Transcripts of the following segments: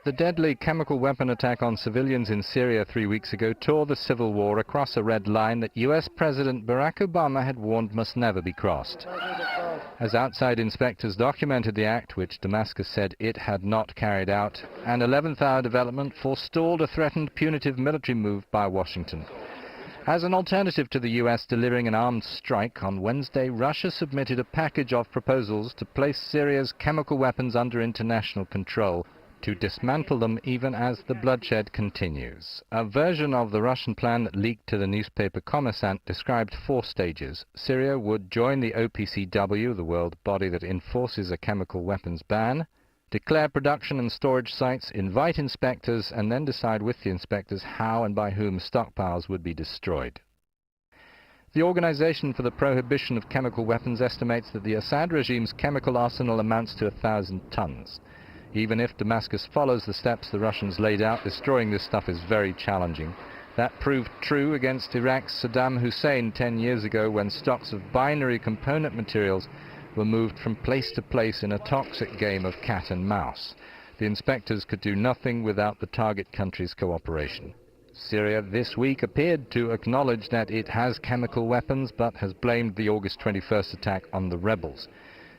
The deadly chemical weapon attack on civilians in Syria 3 weeks ago tore the civil war across a red line that US President Barack Obama had warned must never be crossed. As outside inspectors documented the act, which Damascus said it had not carried out, an 11th-hour development forestalled a threatened punitive military move by Washington. As an alternative to the US delivering an armed strike, on Wednesday Russia submitted a package of proposals to place Syria's chemical weapons under international control, to dismantle them even as the bloodshed continues. A version of the Russian plan that leaked to the newspaper Kommersant described 4 stages. Syria would join the OPCW, the world body that enforces a chemical weapons ban, declare production and storage sites, invite inspectors, and then decide with the inspectors how and by whom stockpiles would be destroyed. The Organization for the Prohibition of Chemical Weapons estimates that the Assad regime's chemical arsenal amounts to 1,000 tons. Even if Damascus follows the steps the Russians laid out, destroying this stuff is very challenging. That proved true against Iraq's Saddam Hussein 10 years ago, when stocks of binary component materials were moved from place to place in a toxic game of cat and mouse. The inspectors could do nothing without the target country's cooperation. Syria this week appeared to acknowledge that it has chemical weapons, but has blamed the August 21st attack on the rebels.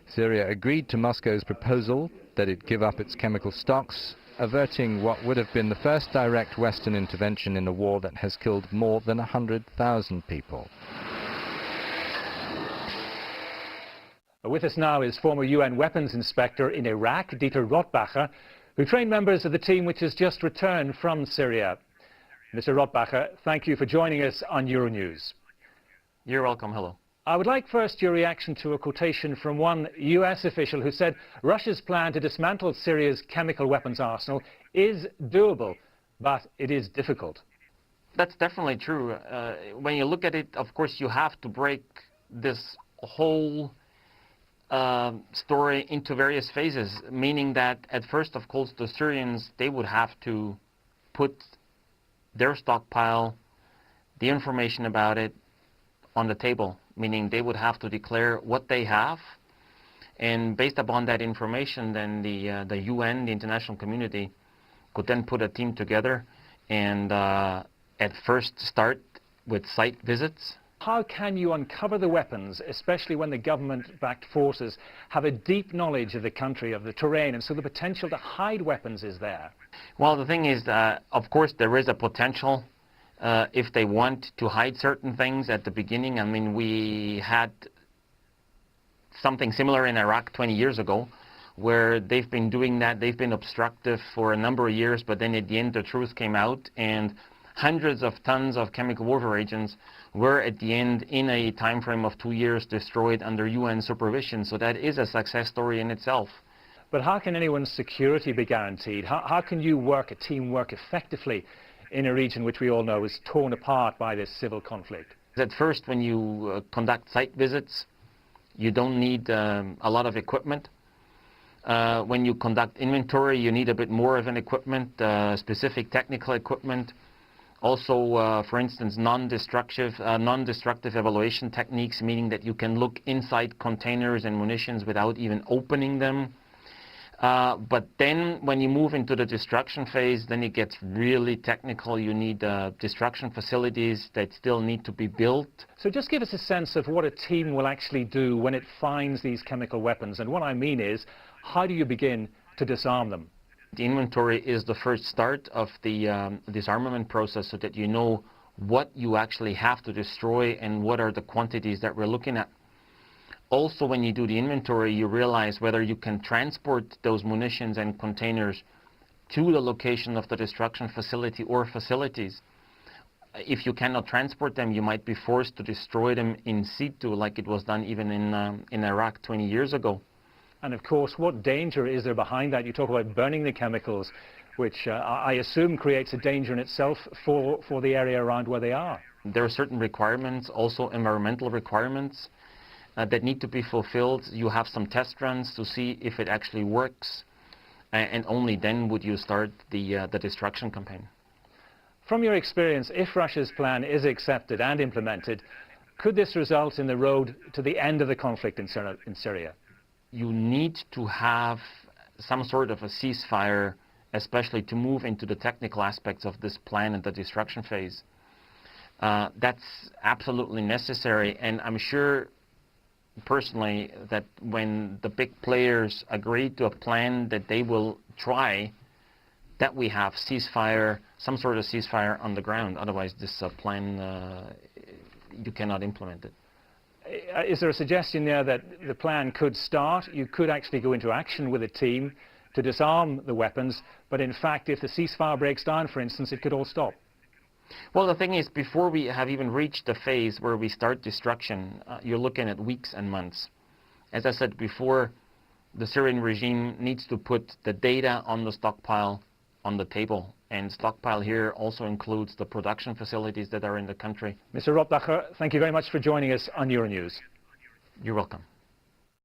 Syria agreed to Moscow's proposal that it give up its chemical stocks, averting what would have been the first direct Western intervention in a war that has killed more than 100,000 people. With us now is former UN weapons inspector in Iraq, Dieter Rothbacher, who trained members of the team which has just returned from Syria. Mr. Rothbacher, thank you for joining us on Euronews. You're welcome. Hello. I would like first your reaction to a quotation from one US official who said Russia's plan to dismantle Syria's chemical weapons arsenal is doable, but it is difficult. That's definitely true. When you look at it, of course, you have to break this whole story into various phases, meaning that at first, of course, the Syrians, they would have to put their stockpile, the information about it, on the table, meaning they would have to declare what they have, and based upon that information, then the UN, the international community, could then put a team together and at first start with site visits. How can you uncover the weapons, especially when the government-backed forces have a deep knowledge of the country, of the terrain, and so the potential to hide weapons is there? Well, the thing is, of course, there is a potential if they want to hide certain things at the beginning. I mean, we had something similar in Iraq 20 years ago, where they've been doing that. They've been obstructive for a number of years, but then at the end the truth came out, and hundreds of tons of chemical warfare agents were at the end, in a time frame of 2 years, destroyed under UN supervision. So that is a success story in itself. But how can anyone's security be guaranteed? How can you work, a team work effectively in a region which we all know is torn apart by this civil conflict? At first, when you conduct site visits, you don't need a lot of equipment. When you conduct inventory, you need a bit more of an equipment, specific technical equipment. Also, for instance, non-destructive evaluation techniques, meaning that you can look inside containers and munitions without even opening them. But then when you move into the destruction phase, then it gets really technical. You need destruction facilities that still need to be built. So just give us a sense of what a team will actually do when it finds these chemical weapons. And what I mean is, how do you begin to disarm them? The inventory is the first start of the disarmament process, so that you know what you actually have to destroy and what are the quantities that we're looking at. Also, when you do the inventory, you realize whether you can transport those munitions and containers to the location of the destruction facility or facilities. If you cannot transport them, you might be forced to destroy them in situ, like it was done even in Iraq 20 years ago. And of course, what danger is there behind that? You talk about burning the chemicals, which I assume creates a danger in itself for the area around where they are. There are certain requirements, also environmental requirements, that need to be fulfilled. You have some test runs to see if it actually works, and only then would you start the destruction campaign. From your experience, if Russia's plan is accepted and implemented, could this result in the road to the end of the conflict in Syria? You need to have some sort of a ceasefire especially to move into the technical aspects of this plan and the destruction phase. That's absolutely necessary, and I'm sure personally that when the big players agree to a plan that they will try, that we have ceasefire, some sort of ceasefire on the ground. Otherwise this plan, you cannot implement it. Is there a suggestion there that the plan could start? You could actually go into action with a team to disarm the weapons, but in fact if the ceasefire breaks down, for instance, it could all stop. Well, the thing is, before we have even reached the phase where we start destruction, you're looking at weeks and months. As I said before, the Syrian regime needs to put the data on the stockpile on the table, and stockpile here also includes the production facilities that are in the country. Mr. Rothbacher, thank you very much for joining us on Euronews. You're welcome.